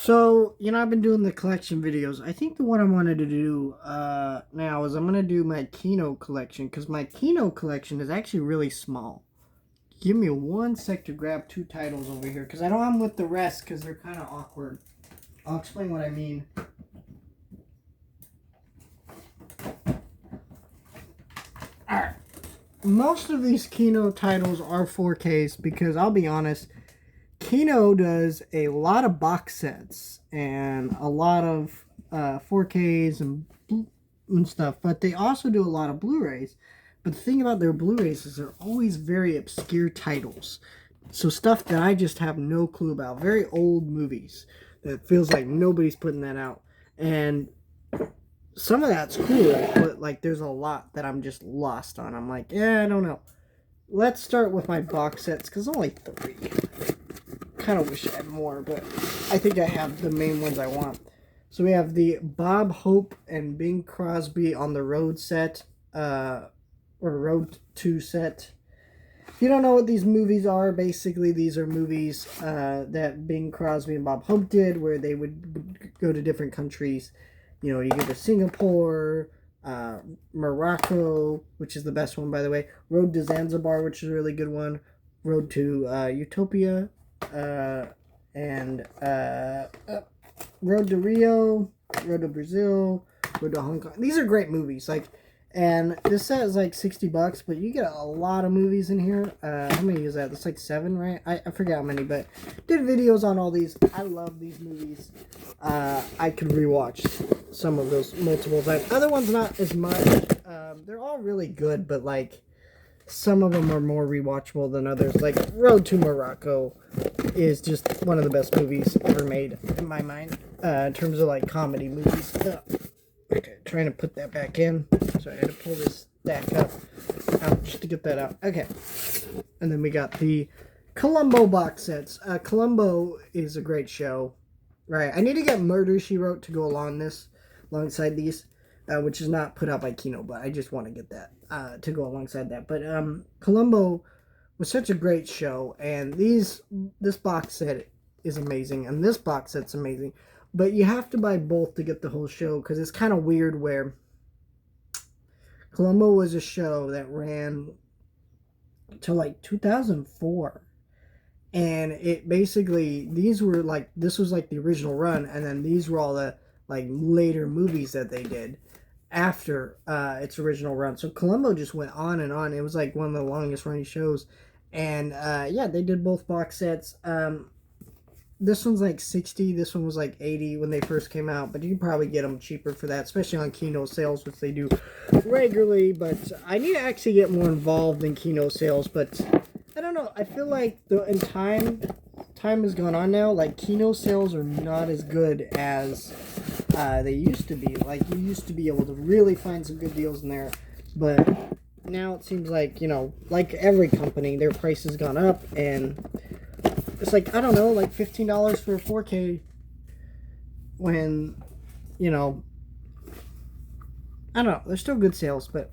So, I've been doing the collection videos. I think the one I wanted to do now is I'm going to do my Kino collection because my Kino collection is actually really small. Give me one sec to grab two titles over here because I don't have them with the rest because they're kind of awkward. I'll explain what I mean. Alright. Most of these Kino titles are 4Ks because I'll be honest, Kino does a lot of box sets and a lot of 4Ks and stuff, but they also do a lot of Blu-rays. But the thing about their Blu-rays is they're always very obscure titles. So stuff that I just have no clue about. Very old movies that feels like nobody's putting that out. And some of that's cool, but like there's a lot that I'm just lost on. I'm like, I don't know. Let's start with my box sets because only 3. Kind of wish I had more, but I think I have the main ones I want. So we have the Bob Hope and Bing Crosby on the Road set, or Road 2 set. If you don't know what these movies are, basically these are movies that Bing Crosby and Bob Hope did, where they would go to different countries. You go to Singapore, Morocco, which is the best one, by the way. Road to Zanzibar, which is a really good one. Road to Utopia. And Road to Rio, Road to Brazil, Road to Hong Kong. These are great movies. And this set is like $60, but you get a lot of movies in here. How many is that? That's like 7, right? I forget how many, but did videos on all these. I love these movies. I could rewatch some of those multiple times. Other ones not as much. They're all really good, but like some of them are more rewatchable than others. Like Road to Morocco is just one of the best movies ever made in my mind, in terms of like comedy movies. Okay, trying to put that back in. Sorry, I had to pull this stack up just to get that out. Okay, and then we got the Columbo box sets. Columbo is a great show, right? I need to get Murder, She Wrote to go alongside these, which is not put out by Kino, but I just want to get that to go alongside that. But Columbo was such a great show, and this box set is amazing, and this box set's amazing. But you have to buy both to get the whole show, because it's kind of weird where Columbo was a show that ran till like 2004. And it basically, this was like the original run, and then these were all the like later movies that they did after its original run. So Columbo just went on and on. It was like one of the longest running shows. And yeah, they did both box sets. This one's like 60. This one was like 80 when they first came out, but you can probably get them cheaper for that, especially on Kino sales, which they do regularly. But I need to actually get more involved in Kino sales, but I don't know. I feel like time has gone on now. Like Kino sales are not as good as they used to be. Like you used to be able to really find some good deals in there, but now it seems like, like every company, their price has gone up, and it's like, I don't know, like $15 for a 4K when, I don't know, there's still good sales, but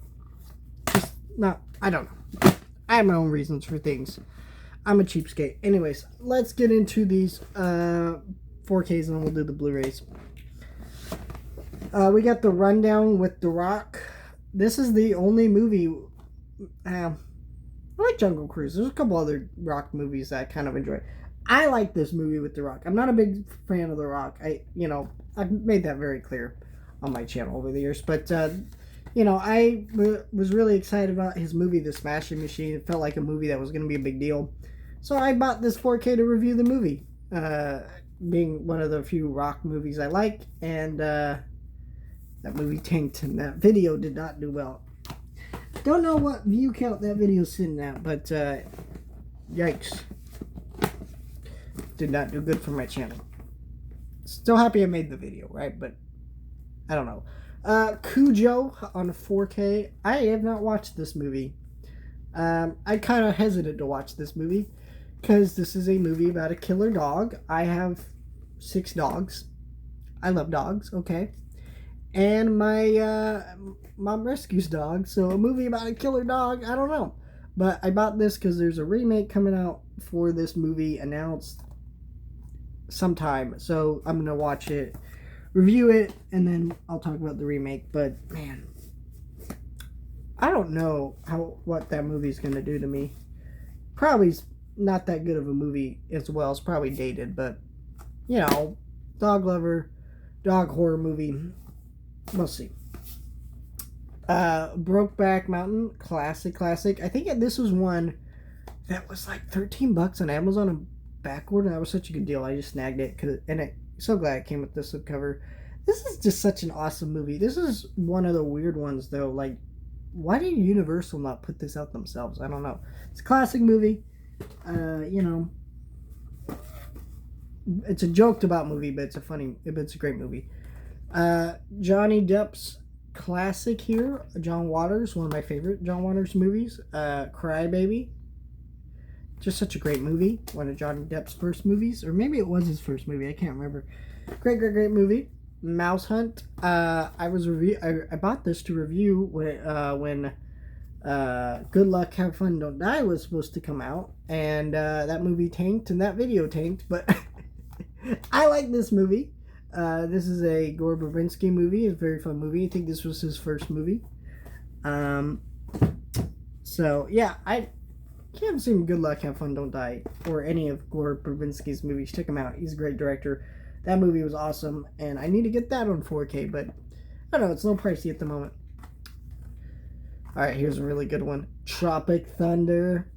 just not, I don't know. I have my own reasons for things. I'm a cheapskate. Anyways, let's get into these 4Ks and then we'll do the Blu-rays. We got The Rundown with The Rock. This is the only movie, I like Jungle Cruise. There's a couple other Rock movies that I kind of enjoy. I like this movie with The Rock. I'm not a big fan of The Rock. I've made that very clear on my channel over the years. But, I was really excited about his movie, The Smashing Machine. It felt like a movie that was going to be a big deal. So I bought this 4K to review the movie, being one of the few Rock movies I like. And that movie tanked, and that video did not do well. Don't know what view count that video's sitting at, but yikes. Did not do good for my channel. Still happy I made the video, right? But I don't know. Cujo on 4K. I have not watched this movie. I kind of hesitant to watch this movie because this is a movie about a killer dog. I have 6 dogs. I love dogs, okay? And my mom rescues dogs, so a movie about a killer dog, I don't know. But I bought this because there's a remake coming out for this movie announced sometime. So I'm gonna watch it, review it, and then I'll talk about the remake. But man, I don't know what that movie's gonna do to me. Probably not that good of a movie as well. It's probably dated, but you know, dog lover, dog horror movie. We'll see. Brokeback Mountain, classic. I think this was one that was like $13 on Amazon and backward, and that was such a good deal. I just snagged it so glad it came with this cover. This is just such an awesome movie. This is one of the weird ones though. Like, why did Universal not put this out themselves? I don't know. It's a classic movie. You know, it's a joked about movie, but it's a great movie. Johnny Depp's classic here, John Waters, one of my favorite John Waters movies. Cry Baby. Just such a great movie. One of Johnny Depp's first movies, or maybe it was his first movie. I can't remember. Great movie. Mouse Hunt. I bought this to review when Good Luck, Have Fun, Don't Die was supposed to come out, and that movie tanked, and that video tanked. But I like this movie. This is a Gore Verbinski movie. It's a very fun movie. I think this was his first movie. So yeah, if you haven't seen Good Luck, Have Fun, Don't Die, or any of Gore Verbinski's movies, check him out. He's a great director. That movie was awesome, and I need to get that on 4K, but I don't know, it's a little pricey at the moment. Alright, here's a really good one. Tropic Thunder.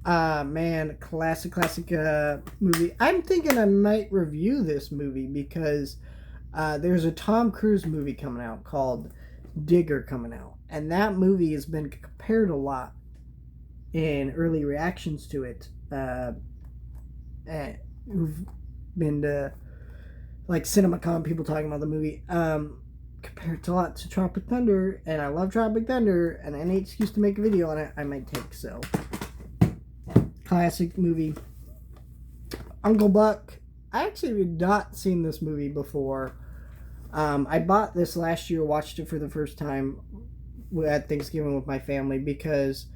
Man, classic movie. I'm thinking I might review this movie because there's a Tom Cruise movie coming out called Digger coming out. And that movie has been compared a lot in early reactions to it. Who've been to like CinemaCon, people talking about the movie. Compared to a lot to Tropic Thunder, and I love Tropic Thunder, and any excuse to make a video on it, I might take. So, classic movie. Uncle Buck. I actually had not seen this movie before. I bought this last year, watched it for the first time at Thanksgiving with my family because,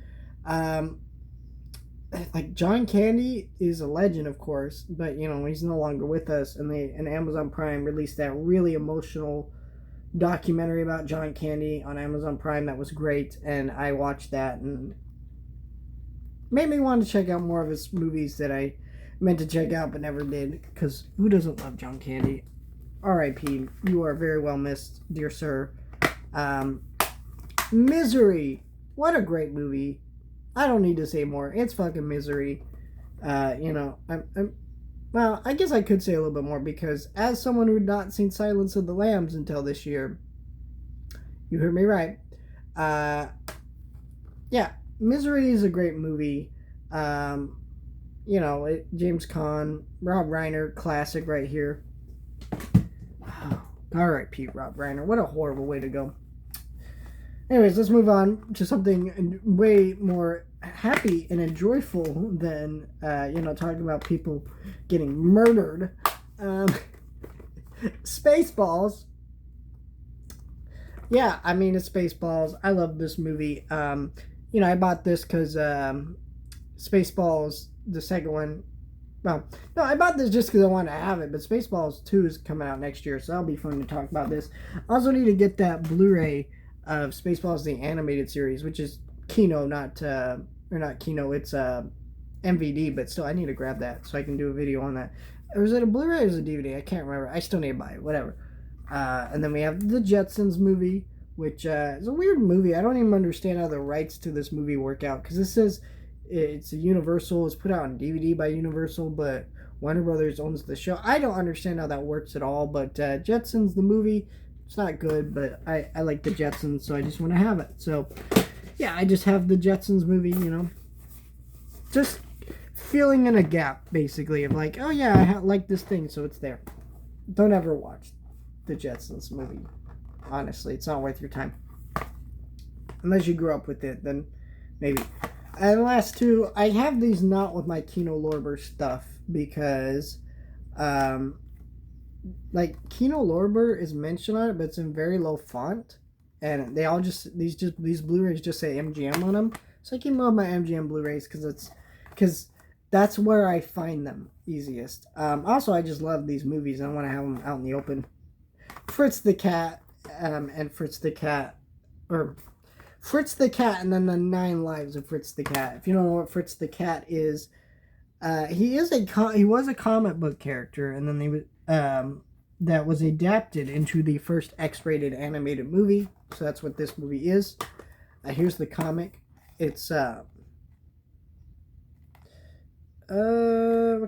like, John Candy is a legend, of course, but you know he's no longer with us, and Amazon Prime released that really emotional documentary about John Candy on Amazon Prime that was great, and I watched that and made me want to check out more of his movies that I meant to check out but never did, because who doesn't love John Candy? R.I.P. You are very well missed, dear sir. Misery. What a great movie. I don't need to say more. It's fucking Misery. You know, well, I guess I could say a little bit more because as someone who had not seen Silence of the Lambs until this year, you heard me right. Yeah, Misery is a great movie. You know, James Caan, Rob Reiner, classic right here. Oh, R.I.P. Rob Reiner. What a horrible way to go. Anyways, let's move on to something way more happy and joyful than, you know, talking about people getting murdered. Spaceballs. Yeah, I mean, it's Spaceballs. I love this movie. You know, I bought this because Spaceballs, the second one, well, no, I bought this just because I wanted to have it, but Spaceballs 2 is coming out next year, so that'll be fun to talk about this. I also need to get that Blu-ray of Spaceballs, the animated series, which is Kino, not Kino, it's MVD, but still, I need to grab that so I can do a video on that. Or is it a Blu-ray or is it a DVD? I can't remember. I still need to buy it, whatever. And then we have the Jetsons movie, which is a weird movie. I don't even understand how the rights to this movie work out, because this says it's a Universal, it's put out on DVD by Universal, but Warner Brothers owns the show. I don't understand how that works at all, but Jetsons, the movie, it's not good, but I like the Jetsons, so I just want to have it. So, yeah, I just have the Jetsons movie, you know, just filling in a gap, basically, of like, oh yeah, I like this thing, so it's there. Don't ever watch the Jetsons movie. Honestly, it's not worth your time. Unless you grew up with it, then maybe. And last two, I have these not with my Kino Lober stuff because, like, Kino Lober is mentioned on it, but it's in very low font, and they all these Blu-rays just say MGM on them. So I keep them on my MGM Blu-rays because That's where I find them easiest. Also, I just love these movies. I want to have them out in the open. Fritz the Cat, and Fritz the Cat, or Fritz the Cat, and then the 9 Lives of Fritz the Cat. If you don't know what Fritz the Cat is, he was a comic book character, and then that was adapted into the first X-rated animated movie. So that's what this movie is. Here's the comic. It's what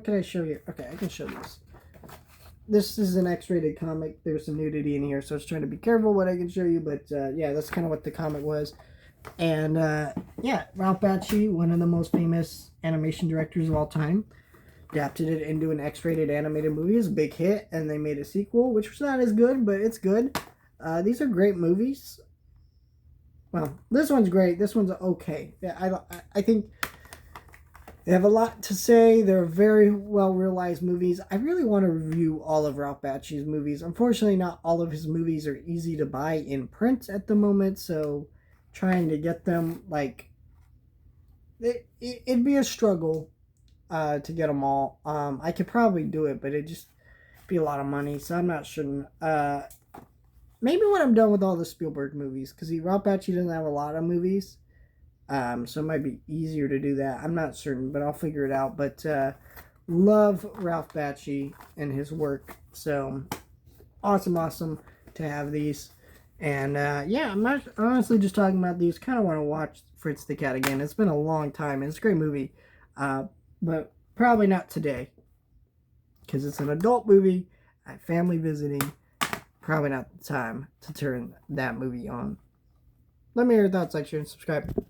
can I show you? Okay, I can show this. This is an X-rated comic. There's some nudity in here, so I was trying to be careful what I can show you. But yeah, that's kind of what the comic was. And yeah, Ralph Bakshi, one of the most famous animation directors of all time, adapted it into an X-rated animated movie. It was a big hit, and they made a sequel, which was not as good, but it's good. These are great movies. Well, this one's great. This one's okay. Yeah, I think they have a lot to say. They're very well realized movies. I really want to review all of Ralph Bakshi's movies. Unfortunately, not all of his movies are easy to buy in print at the moment, so trying to get them, like, it'd be a struggle to get them all. I could probably do it, but it'd just be a lot of money, so I'm not sure. Maybe when I'm done with all the Spielberg movies, because Ralph Bakshi doesn't have a lot of movies, so it might be easier to do that. I'm not certain, but I'll figure it out. But love Ralph Bakshi and his work, so awesome to have these. And yeah, I'm not honestly just talking about these. Kind of want to watch Fritz the Cat again. It's been a long time, and it's a great movie, but probably not today, because it's an adult movie at family visiting. Probably not the time to turn that movie on. Let me know your thoughts, like, share, and subscribe.